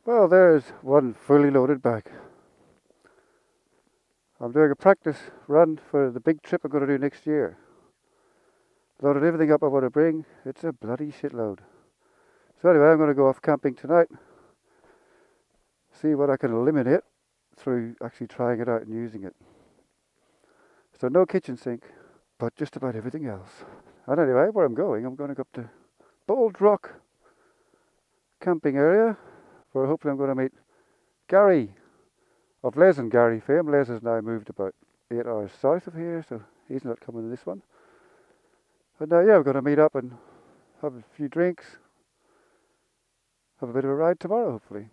Well, there's one fully loaded bag. I'm doing a practice run for the big trip I'm going to do next year. Loaded everything up I want to bring. It's a bloody shitload. So anyway, I'm going to go off camping tonight. See what I can eliminate through actually trying it out and using it. So no kitchen sink, but just about everything else. And anyway, where I'm going to go up to Bold Rock camping area, where hopefully I'm going to meet Gary of Les and Gary fame. Les has now moved about 8 hours south of here, so he's not coming to this one. And yeah, we're going to meet up and have a few drinks, have a bit of a ride tomorrow, hopefully.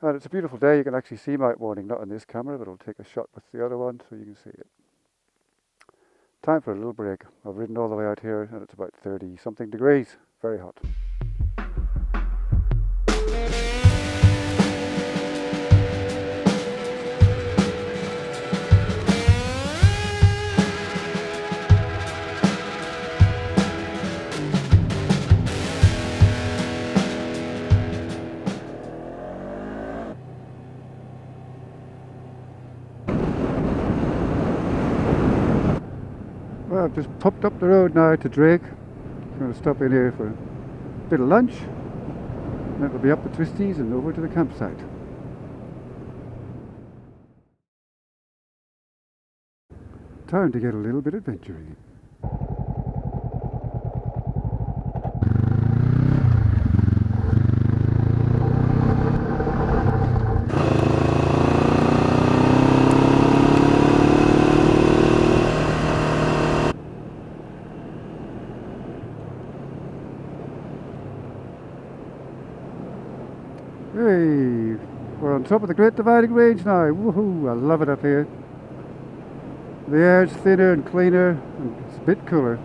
And it's a beautiful day. You can actually see Mount Warning, not on this camera, but I'll take a shot with the other one so you can see it. Time for a little break. I've ridden all the way out here and it's about 30 something degrees. Very hot. Well, I've just popped up the road now to Drake. I'm going to stop in here for a bit of lunch. Then we'll be up the twisties and over to the campsite. Time to get a little bit adventuring. Hey, we're on top of the Great Dividing Range now. Woohoo, I love it up here. The air's thinner and cleaner and it's a bit cooler.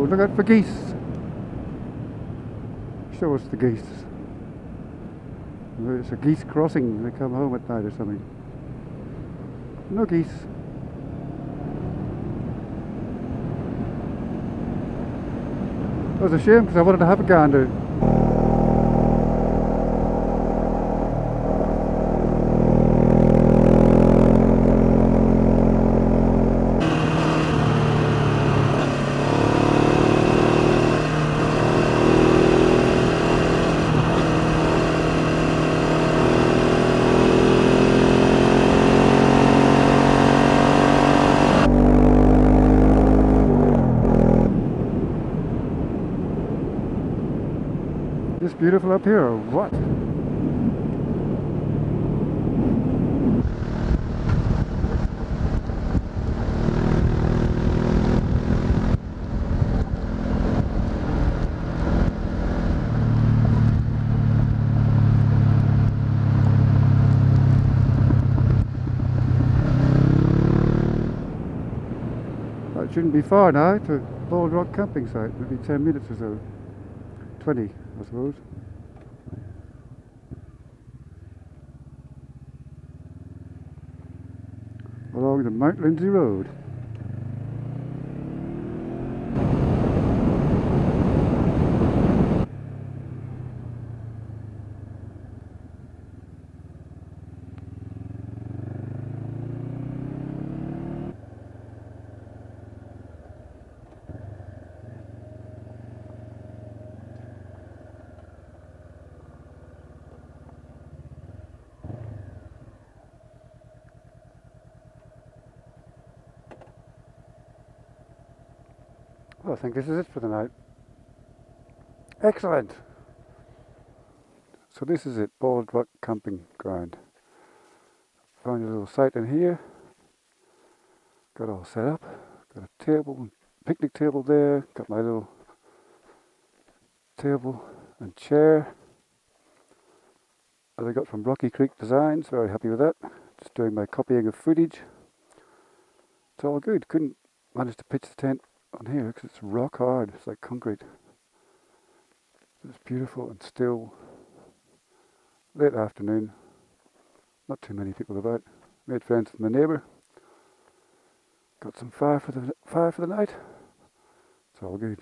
Look out for geese. Show us the geese. It's a geese crossing. They come home at night or something. No geese. It was a shame because I wanted to have a gander. This beautiful up here or what? It shouldn't be far now to Bald Rock camping site, maybe 10 minutes or so. 20, I suppose. Along the Mount Lindsay Road. Well, I think this is it for the night. Excellent! So this is it, Bald Rock Camping Ground. Found a little site in here. Got all set up. Got a table, picnic table there. Got my little table and chair that I got from Rocky Creek Designs. Very happy with that. Just doing my copying of footage. It's all good. Couldn't manage to pitch the tent on here because it's rock hard. It's like concrete. It's beautiful and still. Late afternoon. Not too many people about. Made friends with my neighbour. Got some fire for the night. It's all good.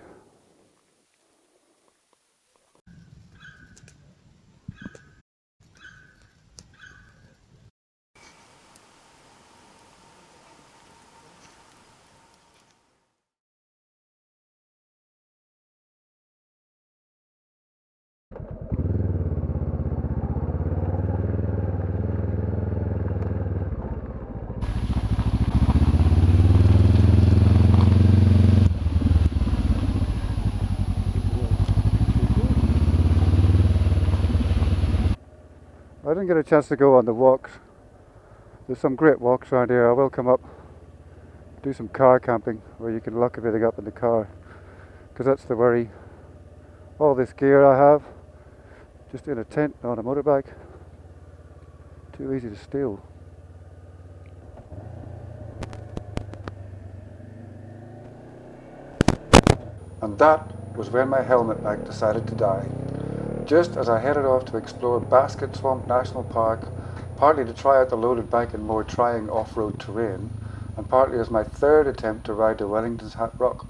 I didn't get a chance to go on the walks. There's some great walks around here. I will come up, do some car camping where you can lock everything up in the car, because that's the worry. All this gear I have, just in a tent on a motorbike, too easy to steal. And that was when my helmet bag decided to die. Just as I headed off to explore Basket Swamp National Park, partly to try out the loaded bike in more trying off-road terrain, and partly as my third attempt to ride to Wellington's Hat Rock.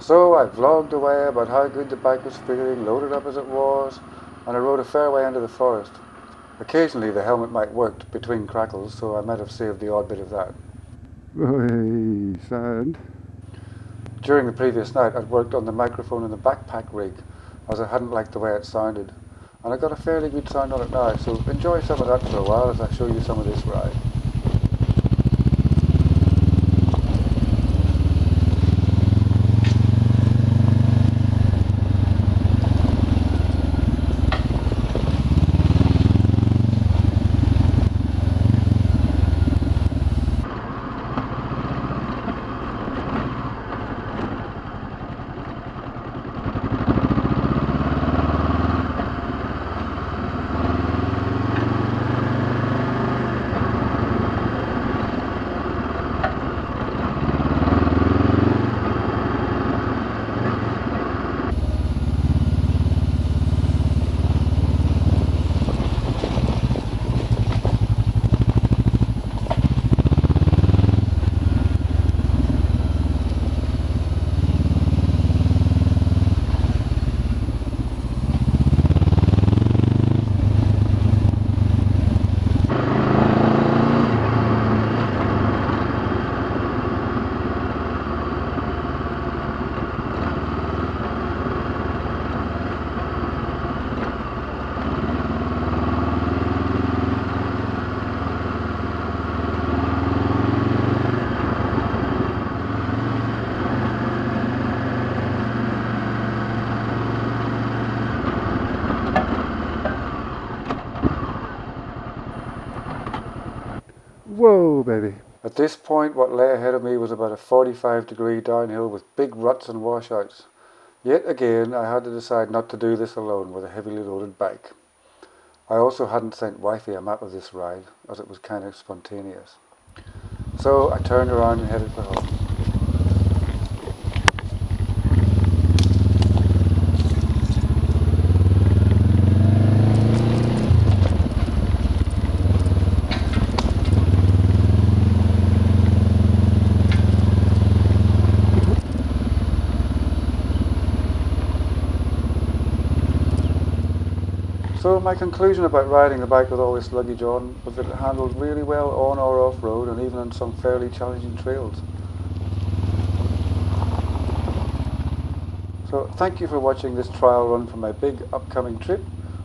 So I vlogged away about how good the bike was feeling, loaded up as it was, and I rode a fair way into the forest. Occasionally the helmet might work between crackles, so I might have saved the odd bit of that. Hey, sound. During the previous night I'd worked on the microphone in the backpack rig, as I hadn't liked the way it sounded, and I got a fairly good sound on it now, so enjoy some of that for a while as I show you some of this ride. Whoa, baby. At this point, what lay ahead of me was about a 45-degree downhill with big ruts and washouts. Yet again, I had to decide not to do this alone with a heavily loaded bike. I also hadn't sent Wifey a map of this ride, as it was kind of spontaneous. So I turned around and headed for home. So my conclusion about riding the bike with all this luggage on was that it handled really well on or off road and even on some fairly challenging trails. So thank you for watching this trial run for my big upcoming trip.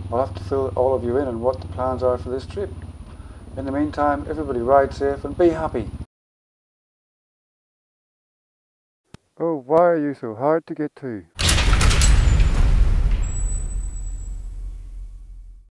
I'll have to fill all of you in on what the plans are for this trip. In the meantime, everybody ride safe and be happy. Oh, why are you so hard to get to?